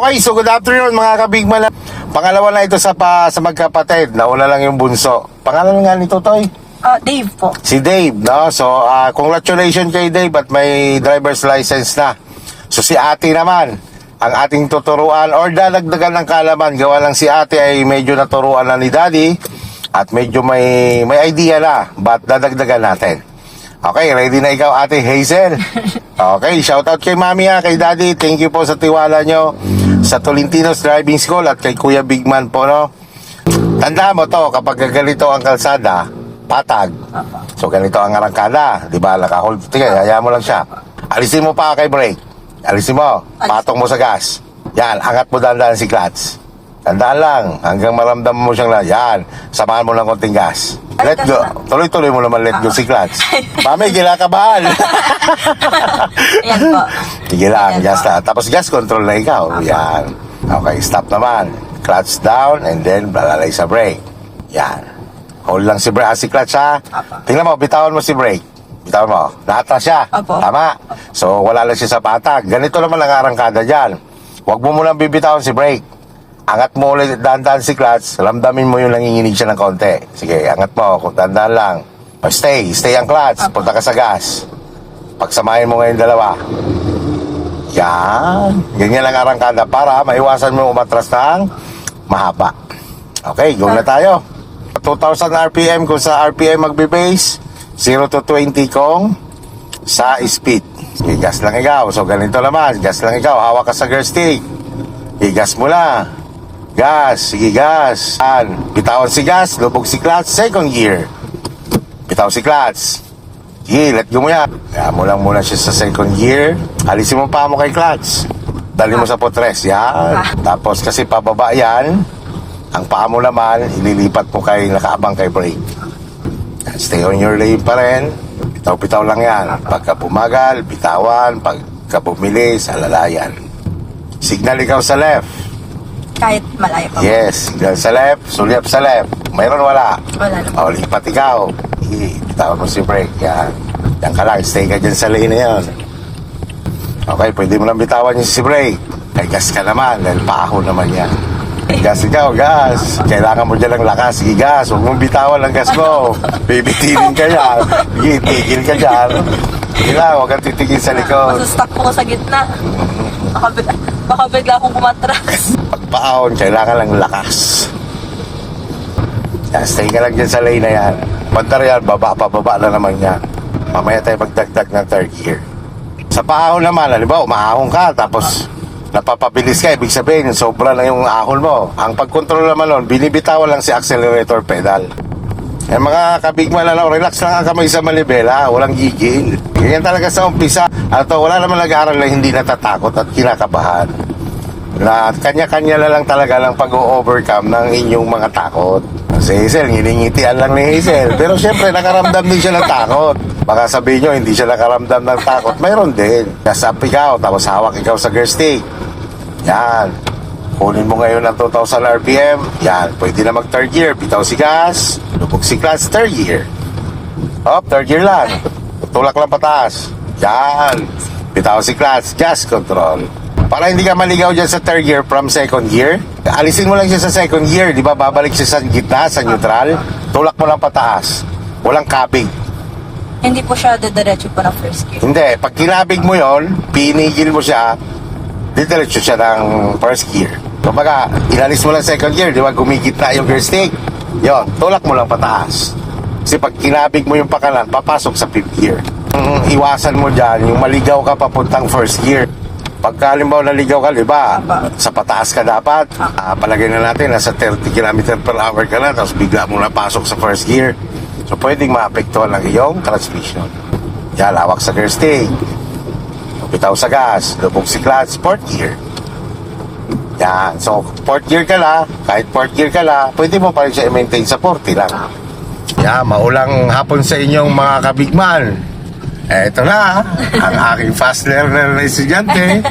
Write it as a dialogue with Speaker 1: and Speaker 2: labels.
Speaker 1: Okay, so good afternoon mga kabigman. Pangalawa na ito sa magkapatid. Nauna lang yung bunso. Pangalan nga nito, Toy?
Speaker 2: Dave po.
Speaker 1: Si Dave, no? So, congratulations kay Dave at may driver's license na. So, si ate naman, ang ating tuturuan or dadagdagan ng kalaman. Gawa lang si ate ay medyo naturuan na ni daddy at medyo may idea na. But dadagdagan natin. Okay, ready na ikaw, Ate Hazel? Okay, shoutout kay Mami kay Daddy. Thank you po sa tiwala nyo sa Tolentinos Driving School at kay Kuya Bigman po, no? Tandaan mo to, kapag ganito ang kalsada, patag. So, ganito ang arangkada. Di ba? Naka-hold. Tige, hayaan mo lang siya. Alisin mo pa kay brake. Alisin mo. Patong mo sa gas. Yan, angat mo dahan-dahan si clutch. Tandaan lang, hanggang maramdaman mo siyang yan, samahan mo ng konting gas. Let go. Tuloy-tuloy mo naman let go si clutch. Mami, kinakabahan.
Speaker 2: Ayan po.
Speaker 1: Sige lang, gas na. Tapos gas control na ikaw. Yan. Okay, stop naman. Clutch down and then balalay sa brake. Yan. Hold lang si brake. Si clutch ha. Tingnan mo, bitawan mo si brake. Bitawan mo. Naatras siya.
Speaker 2: Apo.
Speaker 1: Tama. So, wala lang siya sa patag. Ganito naman ang arangkada dyan. Huwag mo munang bibitawan si brake. Angat mo ulit, dahan-dahan si clutch. Ramdamin mo yung nanginginig siya ng konti. Sige, angat mo. Kung dahan-dahan lang. Stay ang clutch. Punta ka sa gas. Pagsamahin mo ngayon dalawa. Yan. Ganyan ang arangkada para maiwasan mo umatras ng mahaba. Okay, go na tayo. 2,000 RPM kung sa RPM magbe-base. 0 to 20 kung sa speed. Sige, gas lang ikaw. So, ganito naman. Gas lang ikaw. Hawak ka sa gear stick. Gas mo na. Gas, sige gas. Bitawan si gas, lubog si clutch, second gear. Bitaw si clutch. Sige, let go mo yan. Kaya mo lang muna siya sa second gear. Alisin mo pa mo kay clutch. Dali mo sa potres, yan. Tapos kasi pababa yan, ang paa mo naman, ililipat mo kay nakaabang kay brake. Stay on your lane pa rin. Bitaw-bitaw lang yan. Pagka bumagal, bitawan. Pagka bumilis, alalayan. Signal ikaw sa left.
Speaker 2: Kahit malayo pa.
Speaker 1: Yes, signal sa left, sulyap sa left. Mayroon wala.
Speaker 2: Wala naman.
Speaker 1: O, lipat ikaw. Bitawan mo si brake. Yan. Yan ka lang, stay ka dyan sa lane na yan. Okay, pwede mo lang bitawan yung si brake. Ay, gas ka naman, dahil paahon naman yan. Gas ikaw, gas. Kailangan mo dyan ng lakas. Sige, gas. Huwag mong bitawan ang gas mo. Bibitinin ka yan. Sige, tigil ka dyan. Sige lang, huwag kang titigil sa likod.
Speaker 2: Masustuck po ko sa gitna. Baka bigla akong kumatras.
Speaker 1: Pagpaahon, kailangan lang lakas. Yan, stay ka lang dyan sa lane na yan. Bandar yan, baba na naman yan. Mamaya tayo magdagdag ng third gear. Sa paahon naman, halimbawa, umaahon ka, tapos napapabilis ka, ibig sabihin, sobra na yung ahon mo. Ang pagkontrol naman nun, binibitawan lang si accelerator pedal. Eh mga kabigman, relax lang ang kamay sa manibela, walang gigil. Ganyan talaga sa umpisa. Wala naman nag-aaral na hindi natatakot at kinakabahan. Na kanya-kanya na lang talaga lang pag-overcome ng inyong mga takot. Si Hazel, nginingitian lang ni Hazel. Pero syempre, nakaramdam din siya ng takot. Baka sabihin nyo, hindi siya nakaramdam ng takot. Mayroon din. Kasap ikaw, tapos hawak ikaw sa gear stick. Yan. Kunin mo ngayon ng 2,000 RPM. Yan, pwede na mag-third gear. Bitaw si gas. Lubog si clutch, third gear. Third gear lang. Tulak lang pataas. Yan. Bitaw si clutch, gas control. Para hindi ka maligaw dyan sa third gear from second gear, alisin mo lang siya sa second gear. Di ba? Babalik siya sa gitna, sa neutral. Tulak mo lang pataas. Walang kabig.
Speaker 2: Hindi po siya diretso po ng first gear.
Speaker 1: Hindi. Pag kinabig mo yon, pinigil mo siya, didiretso siya ng first gear. Kumbaga, inalis mo lang second gear, di ba? Gumigit na yung gear stick. Yon, tulak mo lang pataas. Kasi pag kinabig mo yung pakanan, papasok sa fifth gear. Iwasan mo dyan, yung maligaw ka papuntang first gear. Pagka halimbawa naligaw ka, di ba? Sa pataas ka dapat. Palagay na natin, nasa 30 km per hour ka na, tapos bigla mo napasok sa first gear. So, pwedeng maapektuhan ng iyong transmission. Yan, hawak sa gear stick. Bitaw sa gas, lubog si clutch, fourth gear. Yan. So, fourth gear ka na, kahit fourth gear ka na, pwede mo pa rin siya i-maintain sa 40 lang. Yan, maulang hapon sa inyong mga kabigman. Eto na, ang aking fast learner na estudyante.